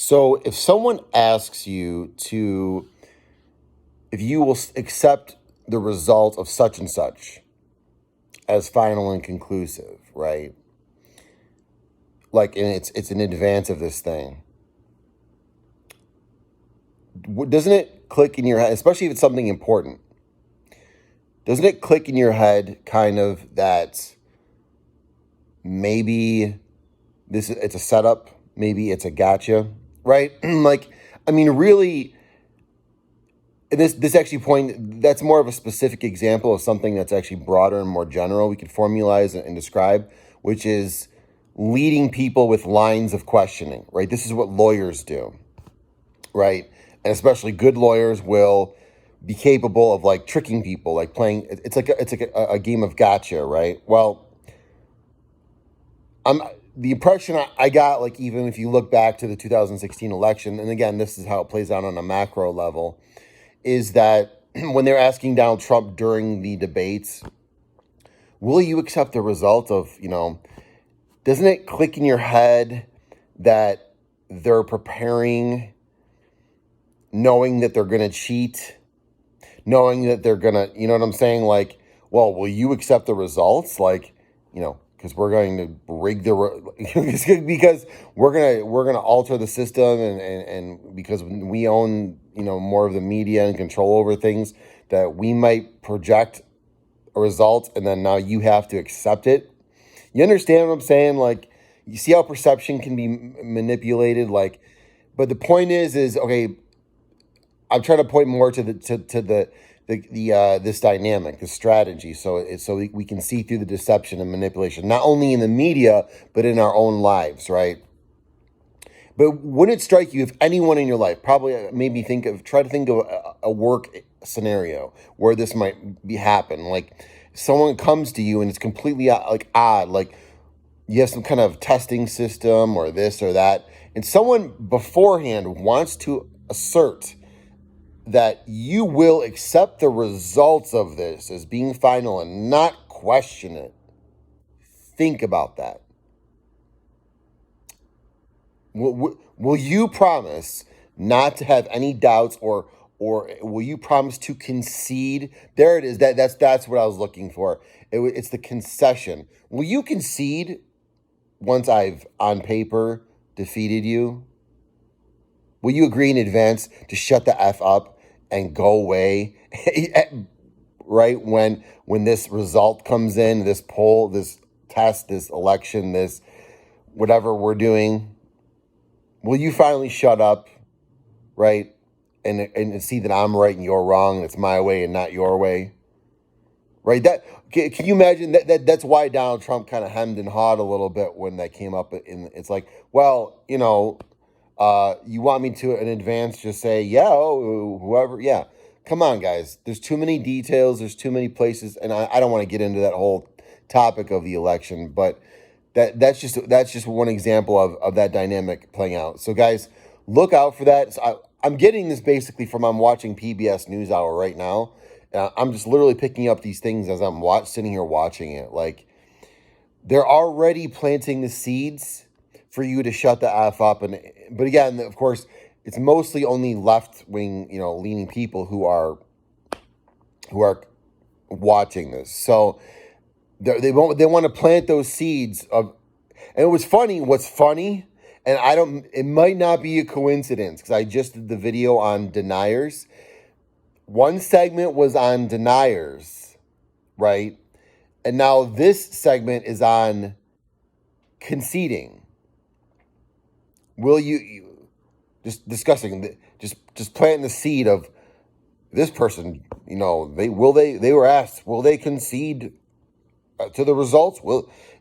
So if someone asks you if you will accept the result of such and such as final and conclusive, right? Like, and it's in advance of this thing. Doesn't it click in your head, especially if it's something important? Doesn't it click in your head kind of that maybe it's a setup, maybe it's a gotcha, right? Like, I mean, really, this actually that's more of a specific example of something that's actually broader and more general. We could formalize and describe, which is leading people with lines of questioning, right? This is what lawyers do, right? And especially good lawyers will be capable of like tricking people, like playing. It's like a game of gotcha, right? Well, the impression I got, like, even if you look back to the 2016 election, and again, this is how it plays out on a macro level, is that when they're asking Donald Trump during the debates, will you accept the result of, doesn't it click in your head that they're preparing, knowing that they're going to cheat, knowing that they're going to, you know what I'm saying? Like, well, will you accept the results? Like, because we're going to rig because we're gonna alter the system, and because we own more of the media and control over things, that we might project a result, and then now you have to accept it. You understand what I'm saying? Like, you see how perception can be manipulated. Like, but the point is okay. I'm trying to point more to the this dynamic, the strategy, so we can see through the deception and manipulation, not only in the media but in our own lives, right? But wouldn't it strike you, if anyone in your life, probably made me try to think of a work scenario where this might happen, like someone comes to you and it's completely like odd, like you have some kind of testing system or this or that, and someone beforehand wants to assert that you will accept the results of this as being final and not question it. Think about that. Will you promise not to have any doubts, or will you promise to concede? There it is. That's what I was looking for. It's the concession. Will you concede once I've on paper defeated you? Will you agree in advance to shut the F up and go away, right? When this result comes in, this poll, this test, this election, this whatever we're doing, will you finally shut up, right? And see that I'm right and you're wrong, and it's my way and not your way, right? Can you imagine that's why Donald Trump kind of hemmed and hawed a little bit when that came up. It's like, well, you want me to in advance just say, yeah, whoever, yeah. Come on, guys. There's too many details. There's too many places. And I don't want to get into that whole topic of the election, but that's just one example of that dynamic playing out. So, guys, look out for that. So I'm getting this basically I'm watching PBS NewsHour right now. I'm just literally picking up these things as I'm sitting here watching it. Like, they're already planting the seeds for you to shut the F up. But again, of course, it's mostly only left-wing, leaning people who are watching this. So they want to plant those seeds of, and what's funny, and it might not be a coincidence, because I just did the video on deniers. One segment was on deniers, right? And now this segment is on conceding. Will you just discussing, just planting the seed of this person? They were asked, will they concede to the results?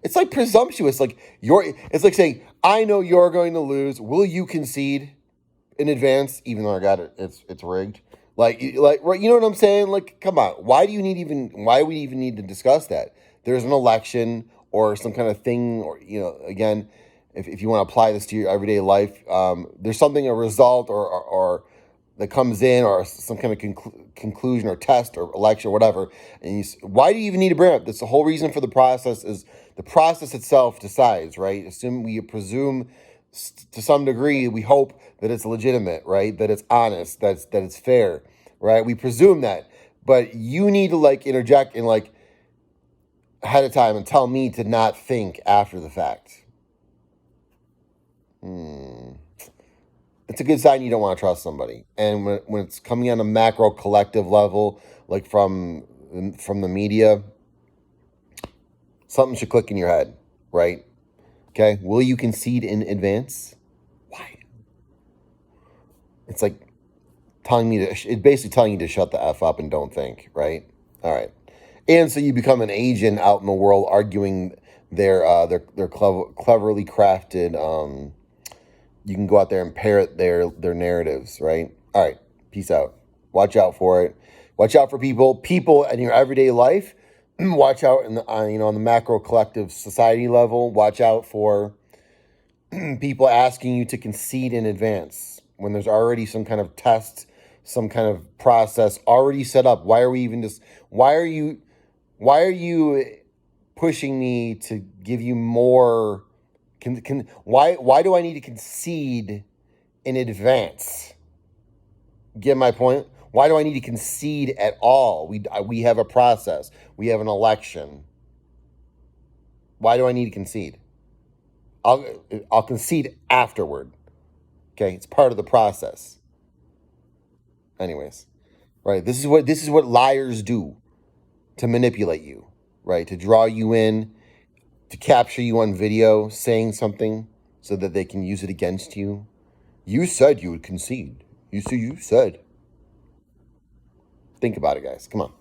It's like presumptuous. Like it's like saying, I know you're going to lose. Will you concede in advance, even though I got it? It's rigged. Like right? You know what I'm saying? Like, come on. Why do we even need to discuss that? There's an election or some kind of thing, or again. If you want to apply this to your everyday life, there's a result or that comes in, or some kind of conclusion or test or election or whatever. And why do you even need to bring it up? That's the whole reason for the process. Is the process itself decides, right? We presume To some degree, we hope that it's legitimate, right? That it's honest, that it's fair, right? We presume that, but you need to like interject and like ahead of time and tell me to not think after the fact. It's a good sign you don't want to trust somebody. And when it's coming on a macro collective level, like from the media, something should click in your head, right? Okay, will you concede in advance? Why? It's like telling me to. It's basically telling you to shut the f up and don't think, right? All right, and so you become an agent out in the world arguing their cleverly crafted. You can go out there and parrot their narratives, right? All right, peace out. Watch out for it. Watch out for people in your everyday life. Watch out on the macro collective society level. Watch out for people asking you to concede in advance when there's already some kind of test, some kind of process already set up. Why are we even just? Why are you pushing me to give you more? Why do I need to concede in advance? Get my point? Why do I need to concede at all? We have a process. We have an election. Why do I need to concede? I'll concede afterward. Okay, it's part of the process. Anyways, right? This is what liars do to manipulate you, right? To draw you in, to capture you on video saying something so that they can use it against you. You said you would concede. You said. Think about it, guys. Come on.